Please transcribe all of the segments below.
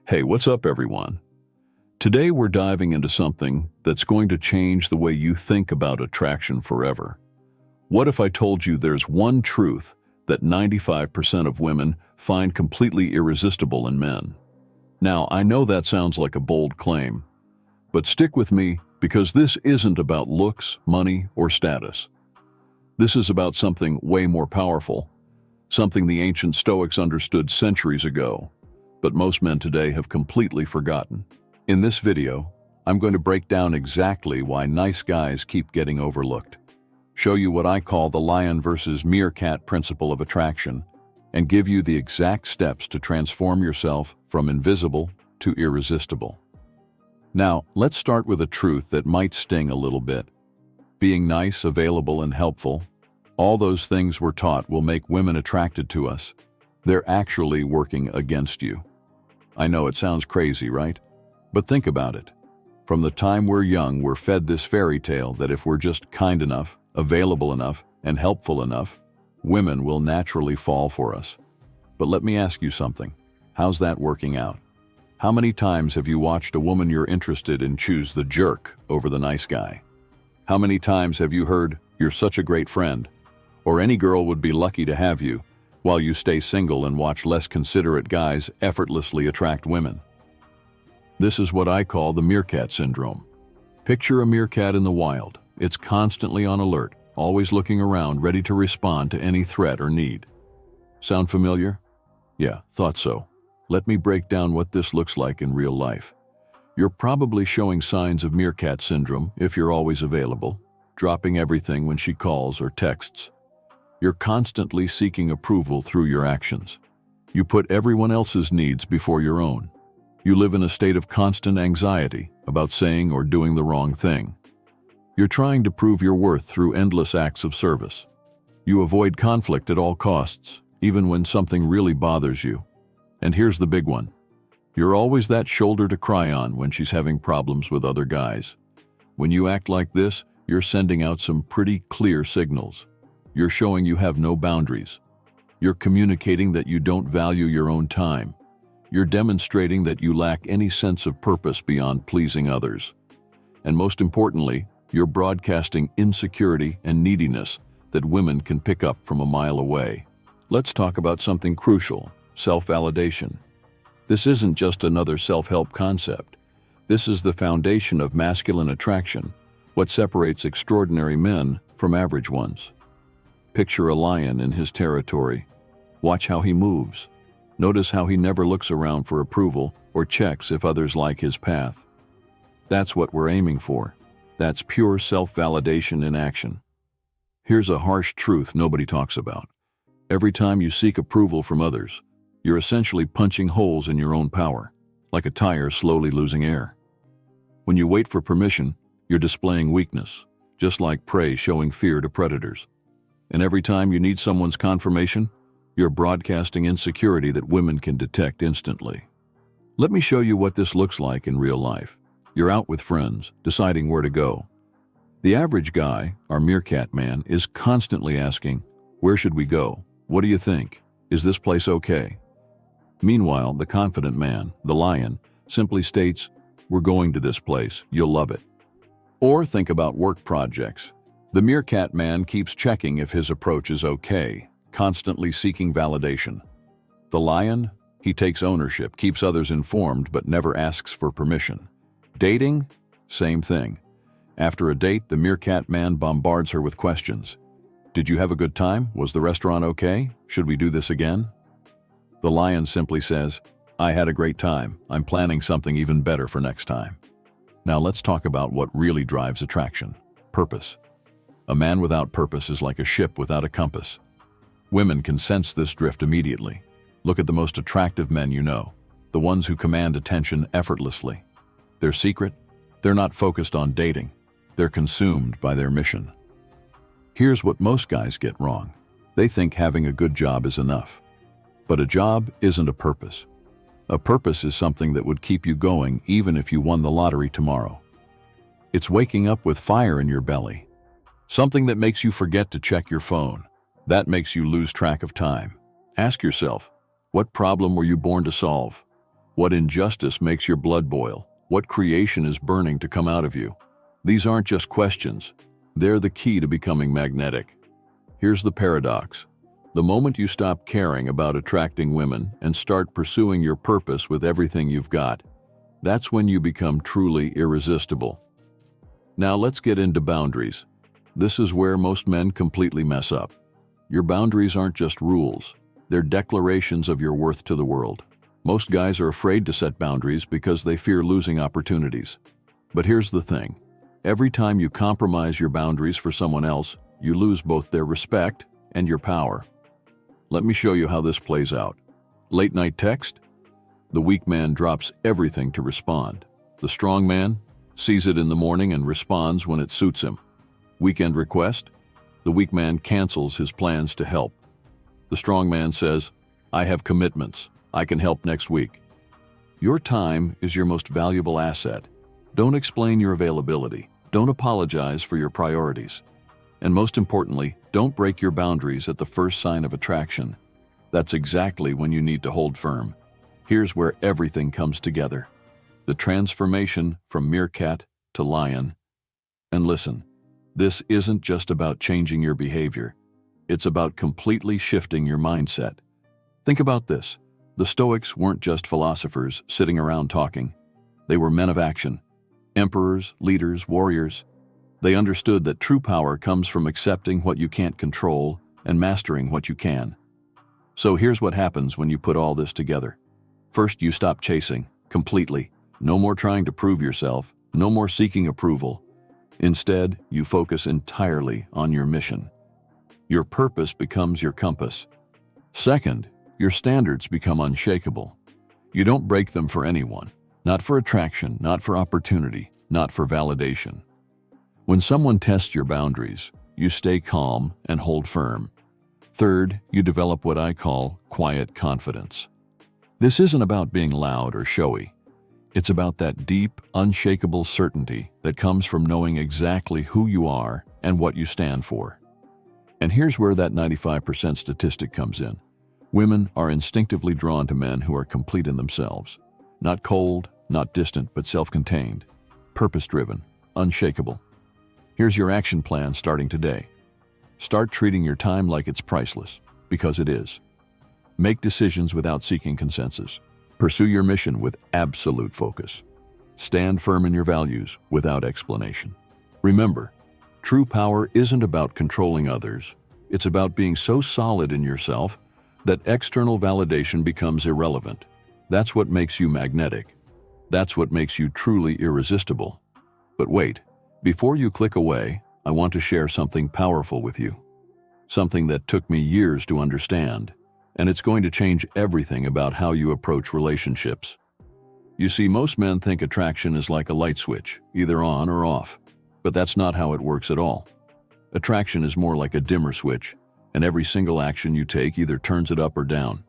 Hey, what's up, everyone? Today we're diving into something that's going to change the way you think about attraction forever. What if I told you there's one truth that 95% of women find completely irresistible in men? Now, I know that sounds like a bold claim, but stick with me because this isn't about looks, money, or status. This is about something way more powerful, something the ancient Stoics understood centuries ago, but most men today have completely forgotten. In this video, I'm going to break down exactly why nice guys keep getting overlooked, show you what I call the lion versus meerkat principle of attraction, and give you the exact steps to transform yourself from invisible to irresistible. Now, let's start with a truth that might sting a little bit. Being nice, available, and helpful, all those things we're taught will make women attracted to us. They're actually working against you. I know it sounds crazy, right? But think about it. From the time we're young, we're fed this fairy tale that if we're just kind enough, available enough, and helpful enough, women will naturally fall for us. But let me ask you something. How's that working out? How many times have you watched a woman you're interested in choose the jerk over the nice guy? How many times have you heard, "You're such a great friend," or "Any girl would be lucky to have you," while you stay single and watch less considerate guys effortlessly attract women? This is what I call the meerkat syndrome. Picture a meerkat in the wild. It's constantly on alert, always looking around, ready to respond to any threat or need. Sound familiar? Yeah, thought so. Let me break down what this looks like in real life. You're probably showing signs of meerkat syndrome if you're always available, dropping everything when she calls or texts. You're constantly seeking approval through your actions. You put everyone else's needs before your own. You live in a state of constant anxiety about saying or doing the wrong thing. You're trying to prove your worth through endless acts of service. You avoid conflict at all costs, even when something really bothers you. And here's the big one. You're always that shoulder to cry on when she's having problems with other guys. When you act like this, you're sending out some pretty clear signals. You're showing you have no boundaries. You're communicating that you don't value your own time. You're demonstrating that you lack any sense of purpose beyond pleasing others. And most importantly, you're broadcasting insecurity and neediness that women can pick up from a mile away. Let's talk about something crucial: self-validation. This isn't just another self-help concept. This is the foundation of masculine attraction, what separates extraordinary men from average ones. Picture a lion in his territory. Watch how he moves. Notice how he never looks around for approval or checks if others like his path. That's what we're aiming for. That's pure self-validation in action. Here's a harsh truth nobody talks about. Every time you seek approval from others, you're essentially punching holes in your own power, like a tire slowly losing air. When you wait for permission, you're displaying weakness, just like prey showing fear to predators. And every time you need someone's confirmation, you're broadcasting insecurity that women can detect instantly. Let me show you what this looks like in real life. You're out with friends, deciding where to go. The average guy, our meerkat man, is constantly asking, "Where should we go? What do you think? Is this place okay?" Meanwhile, the confident man, the lion, simply states, "We're going to this place, you'll love it." Or think about work projects. The meerkat man keeps checking if his approach is okay, constantly seeking validation. The lion, he takes ownership, keeps others informed, but never asks for permission. Dating? Same thing. After a date, the meerkat man bombards her with questions. "Did you have a good time? Was the restaurant okay? Should we do this again?" The lion simply says, "I had a great time. I'm planning something even better for next time." Now let's talk about what really drives attraction: purpose. A man without purpose is like a ship without a compass. Women can sense this drift immediately. Look at the most attractive men you know, the ones who command attention effortlessly. Their secret? They're not focused on dating. They're consumed by their mission. Here's what most guys get wrong. They think having a good job is enough. But a job isn't a purpose. A purpose is something that would keep you going even if you won the lottery tomorrow. It's waking up with fire in your belly. Something that makes you forget to check your phone. That makes you lose track of time. Ask yourself, what problem were you born to solve? What injustice makes your blood boil? What creation is burning to come out of you? These aren't just questions. They're the key to becoming magnetic. Here's the paradox. The moment you stop caring about attracting women and start pursuing your purpose with everything you've got, that's when you become truly irresistible. Now let's get into boundaries. This is where most men completely mess up. Your boundaries aren't just rules. They're declarations of your worth to the world. Most guys are afraid to set boundaries because they fear losing opportunities. But here's the thing. Every time you compromise your boundaries for someone else, you lose both their respect and your power. Let me show you how this plays out. Late night text? The weak man drops everything to respond. The strong man sees it in the morning and responds when it suits him. Weekend request? The weak man cancels his plans to help. The strong man says, I have commitments. I can help next week. Your time is your most valuable asset. Don't explain your availability. Don't apologize for your priorities. And most importantly, don't break your boundaries at the first sign of attraction. That's exactly when you need to hold firm. Here's where everything comes together. The transformation from meerkat to lion. And listen, this isn't just about changing your behavior. It's about completely shifting your mindset. Think about this. The Stoics weren't just philosophers sitting around talking. They were men of action. Emperors, leaders, warriors. They understood that true power comes from accepting what you can't control and mastering what you can. So here's what happens when you put all this together. First, you stop chasing, completely. No more trying to prove yourself, no more seeking approval. Instead, you focus entirely on your mission. Your purpose becomes your compass. Second, your standards become unshakable. You don't break them for anyone. Not for attraction, not for opportunity, not for validation. When someone tests your boundaries, you stay calm and hold firm. Third, you develop what I call quiet confidence. This isn't about being loud or showy. It's about that deep, unshakable certainty that comes from knowing exactly who you are and what you stand for. And here's where that 95% statistic comes in. Women are instinctively drawn to men who are complete in themselves. Not cold, not distant, but self-contained, purpose-driven, unshakable. Here's your action plan starting today. Start treating your time like it's priceless, because it is. Make decisions without seeking consensus. Pursue your mission with absolute focus. Stand firm in your values without explanation. Remember, true power isn't about controlling others. It's about being so solid in yourself that external validation becomes irrelevant. That's what makes you magnetic. That's what makes you truly irresistible. But wait, before you click away, I want to share something powerful with you. Something that took me years to understand, and it's going to change everything about how you approach relationships. You see, most men think attraction is like a light switch, either on or off, but that's not how it works at all. Attraction is more like a dimmer switch, and every single action you take either turns it up or down.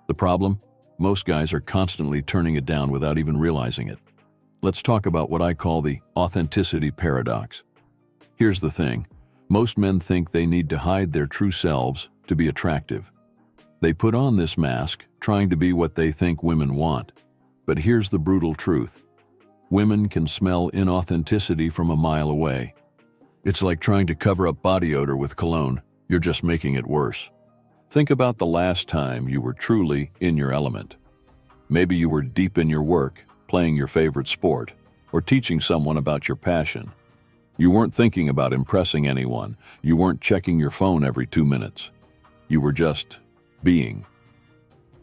The problem? Most guys are constantly turning it down without even realizing it. Let's talk about what I call the authenticity paradox. Here's the thing. Most men think they need to hide their true selves to be attractive. They put on this mask, trying to be what they think women want. But here's the brutal truth. Women can smell inauthenticity from a mile away. It's like trying to cover up body odor with cologne. You're just making it worse. Think about the last time you were truly in your element. Maybe you were deep in your work, playing your favorite sport, or teaching someone about your passion. You weren't thinking about impressing anyone. You weren't checking your phone every 2 minutes. You were just being.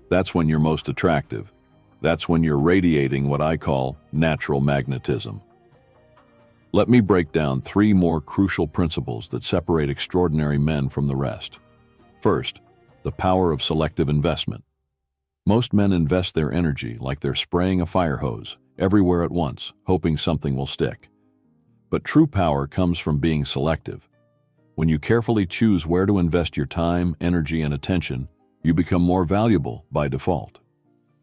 That's when you're most attractive. That's when you're radiating what I call natural magnetism. Let me break down 3 more crucial principles that separate extraordinary men from the rest. First, the power of selective investment. Most men invest their energy like they're spraying a fire hose everywhere at once, hoping something will stick. But true power comes from being selective. When you carefully choose where to invest your time, energy, and attention, you become more valuable by default.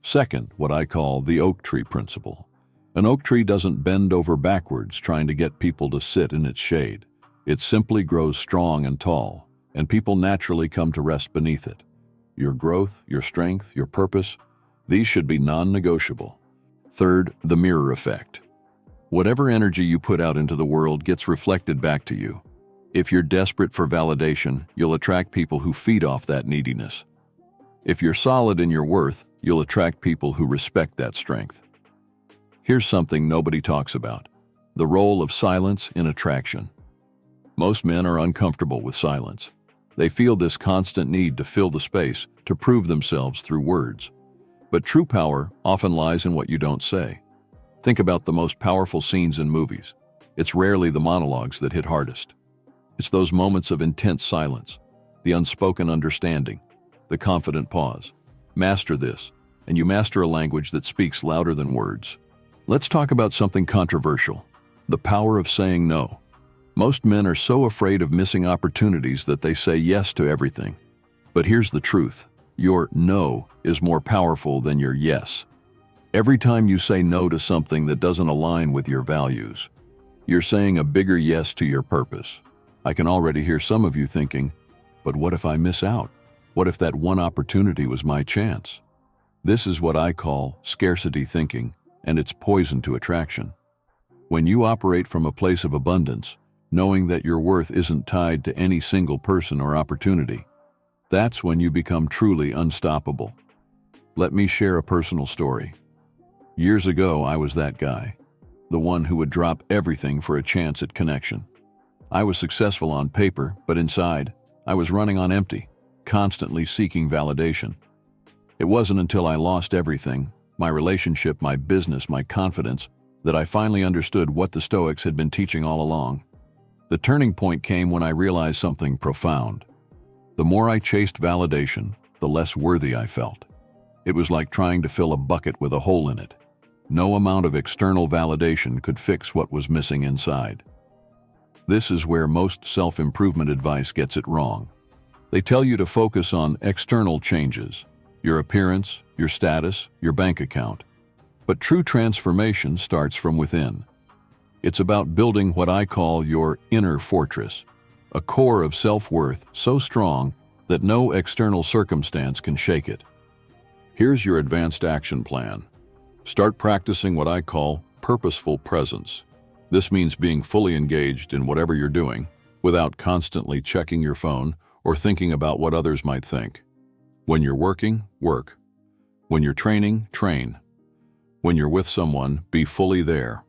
Second, what I call the oak tree principle. An oak tree doesn't bend over backwards trying to get people to sit in its shade. It simply grows strong and tall, and people naturally come to rest beneath it. Your growth, your strength, your purpose, These should be non-negotiable. Third, the mirror effect. Whatever energy you put out into the world gets reflected back to you. If you're desperate for validation, you'll attract people who feed off that neediness. If you're solid in your worth, you'll attract people who respect that strength. Here's something nobody talks about: the role of silence in attraction. Most men are uncomfortable with silence. They feel this constant need to fill the space, to prove themselves through words. But true power often lies in what you don't say. Think about the most powerful scenes in movies. It's rarely the monologues that hit hardest. It's those moments of intense silence, the unspoken understanding, the confident pause. Master this, and you master a language that speaks louder than words. Let's talk about something controversial: the power of saying no. Most men are so afraid of missing opportunities that they say yes to everything. But here's the truth: your no is more powerful than your yes. Every time you say no to something that doesn't align with your values, you're saying a bigger yes to your purpose. I can already hear some of you thinking, but what if I miss out? What if that one opportunity was my chance? This is what I call scarcity thinking, and it's poison to attraction. When you operate from a place of abundance, knowing that your worth isn't tied to any single person or opportunity, that's when you become truly unstoppable. Let me share a personal story. Years ago, I was that guy, the one who would drop everything for a chance at connection. I was successful on paper, but inside, I was running on empty, constantly seeking validation. It wasn't until I lost everything, my relationship, my business, my confidence, that I finally understood what the Stoics had been teaching all along. The turning point came when I realized something profound. The more I chased validation, the less worthy I felt. It was like trying to fill a bucket with a hole in it. No amount of external validation could fix what was missing inside. This is where most self-improvement advice gets it wrong. They tell you to focus on external changes: your appearance, your status, your bank account. But true transformation starts from within. It's about building what I call your inner fortress, a core of self-worth so strong that no external circumstance can shake it. Here's your advanced action plan. Start practicing what I call purposeful presence. This means being fully engaged in whatever you're doing, without constantly checking your phone or thinking about what others might think. When you're working, work. When you're training, train. When you're with someone, be fully there.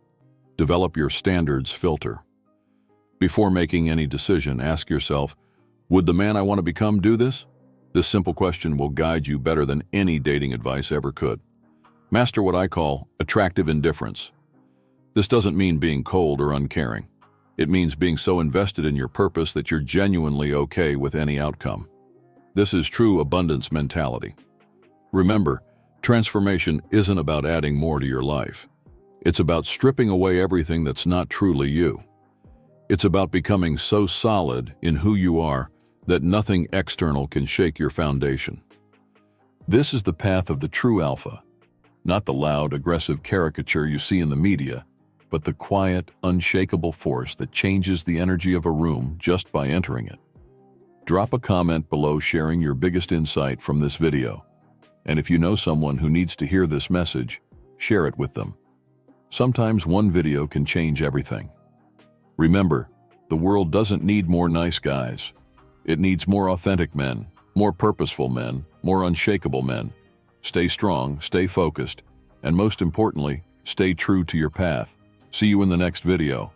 Develop your standards filter. Before making any decision, ask yourself, would the man I want to become do this? This simple question will guide you better than any dating advice ever could. Master what I call attractive indifference. This doesn't mean being cold or uncaring. It means being so invested in your purpose that you're genuinely okay with any outcome. This is true abundance mentality. Remember, transformation isn't about adding more to your life. It's about stripping away everything that's not truly you. It's about becoming so solid in who you are that nothing external can shake your foundation. This is the path of the true alpha, not the loud, aggressive caricature you see in the media, but the quiet, unshakable force that changes the energy of a room just by entering it. Drop a comment below sharing your biggest insight from this video. And if you know someone who needs to hear this message, share it with them. Sometimes one video can change everything. Remember, the world doesn't need more nice guys. It needs more authentic men, more purposeful men, more unshakable men. Stay strong, stay focused, and most importantly, stay true to your path. See you in the next video.